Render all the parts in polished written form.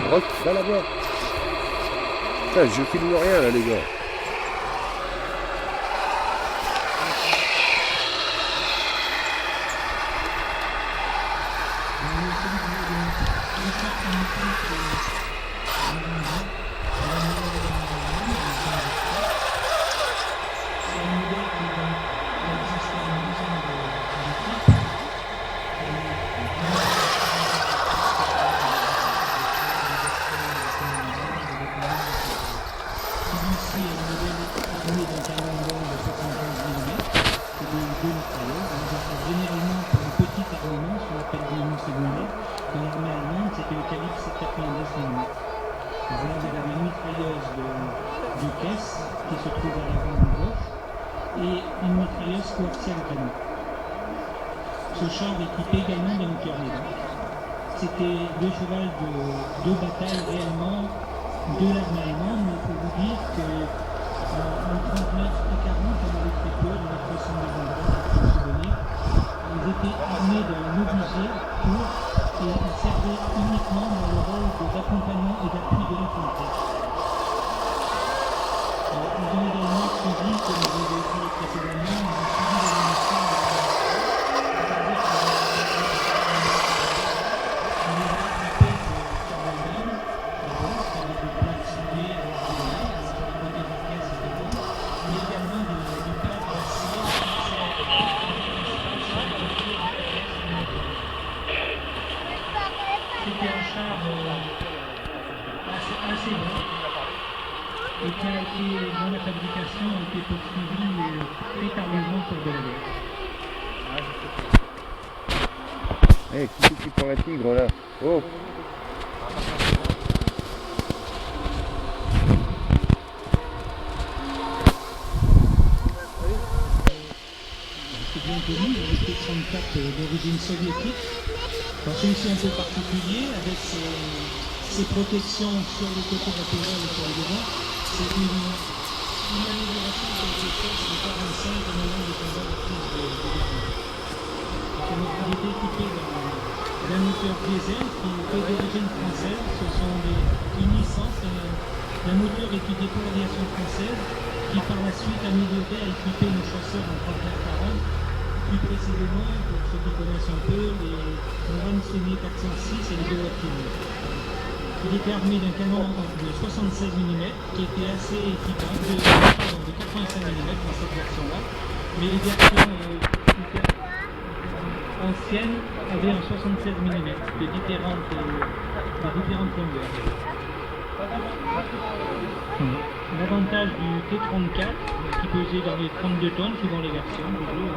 Rock, va la voir. Putain, je filme rien là les gars. Généralement, pour un petit armement, ce qu'on appelle des armements secondaires, dans l'armée allemande, c'était le calibre 7,92 mm. Vous avez la mitrailleuse de caisse qui se trouve à l'avant de gauche et une mitrailleuse coaxiale canon. Ce char est équipé également d'un moteur Leda. C'était deux chevals de bataille réellement de l'armée allemande, mais il faut vous dire que en 39 et 40, on avait très peu de la façon de souvenir. Ils étaient armés d'un obusier et ils servaient uniquement dans le rôle d'accompagnement et d'appui de l'infanterie. Ils ont également suivi, comme je vous ai dit précédemment, ils ont suivi la mission de assez bon et qui a été, dans la fabrication, a été poursuivie très tardivement pour de la guerre. Eh, qui c'est qui prend un tigre là? Oh! C'est bien connu, le T-34 d'origine soviétique. Celui-ci un peu particulier avec ses protections sur le côté latéral et sur le devant. C'est une amélioration de quelque chose de 45 au moment du combat de crise de guerre. Il est équipé d'un moteur diesel qui est d'origine française. Ce sont une licence d'un moteur étudié pour l'aviation française qui par la suite a amélioré à équiper nos chasseurs en 39-40. Plus précisément, pour ceux qui connaissent un peu, les Ram Semi 406 et les Dewattin. Il était armé d'un canon de 76 mm qui était assez équipable, de 85 mm dans cette version-là, mais les versions anciennes avaient un 76 mm de différentes longueurs. L'avantage du T-34, qui pesait dans les 32 tonnes suivant les versions du jeu,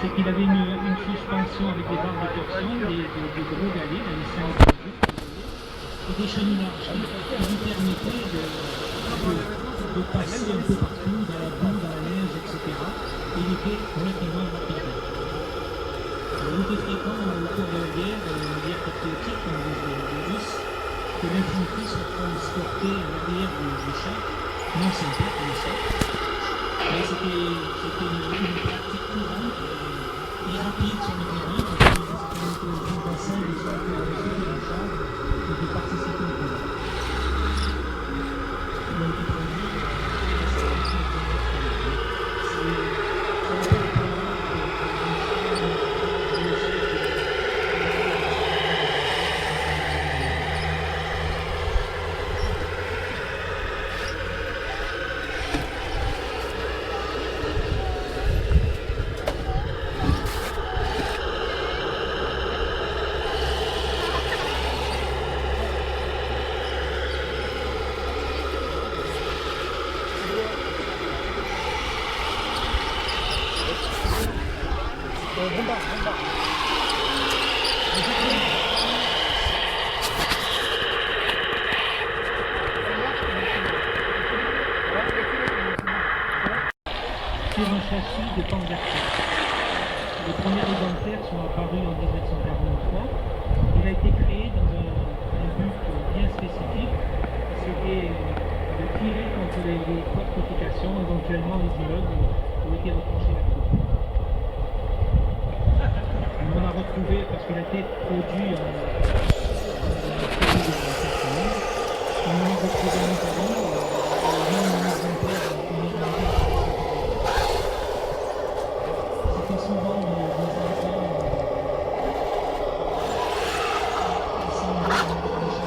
c'est qu'il avait une suspension avec des barres de torsion, des gros galets, la licence et des chenilles larges qui lui permettaient de passer un peu partout, dans la boue, dans la neige, etc. Et il était relativement rapide. Il était fréquent au cours de la guerre patriotique, comme les Russes, que l'infanterie soit transportée à l'arrière du char, non sans peur, comme ça. Mais c'était une pratique courante et rapide sur le terrain, parce que c'était une bassin de soit de la charge et de participer au combat. Donc, sur un châssis de Panzerfaust. Les premiers exemplaires sont apparus en 1943. Il a été créé dans un but bien spécifique. C'était de tirer contre les fortifications, éventuellement les immeubles où était retranchée la troupe. On a retrouvé, parce qu'il a été produit en on en a retrouvé un Italie, même un exemplaire en Irlande. C'était souvent des enfants assemblés dans des chasseurs.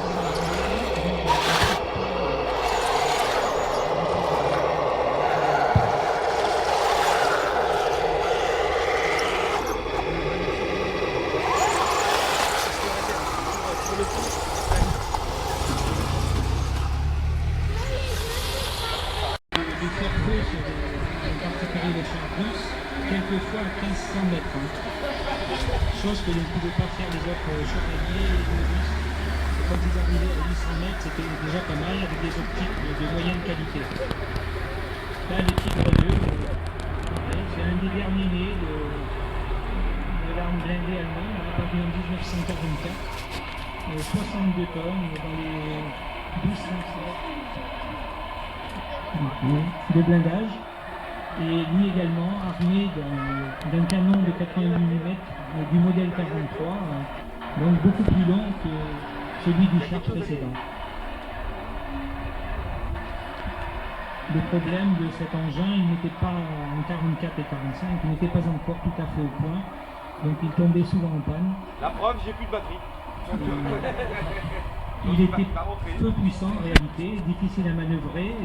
Du faire feu sur en particulier les chars russes, quelquefois à 1500 mètres. Chose que ne pouvaient pas faire les autres chevaliers et les russes. Et quand ils arrivaient à 800 mètres, c'était déjà pas mal avec des optiques de moyenne qualité. Là, les Tigre 2, c'est un des derniers nés de l'arme blindée allemande, apparu en 1944, 62 tonnes dans les 12 de blindage, et lui également armé d'un canon de 88 mm du modèle 43, donc beaucoup plus long que celui du char précédent. Le problème de cet engin, il n'était pas en 44 et 45, il n'était pas encore tout à fait au point, donc il tombait souvent en panne. La preuve, j'ai plus de batterie. Il était peu puissant en réalité, difficile à manœuvrer.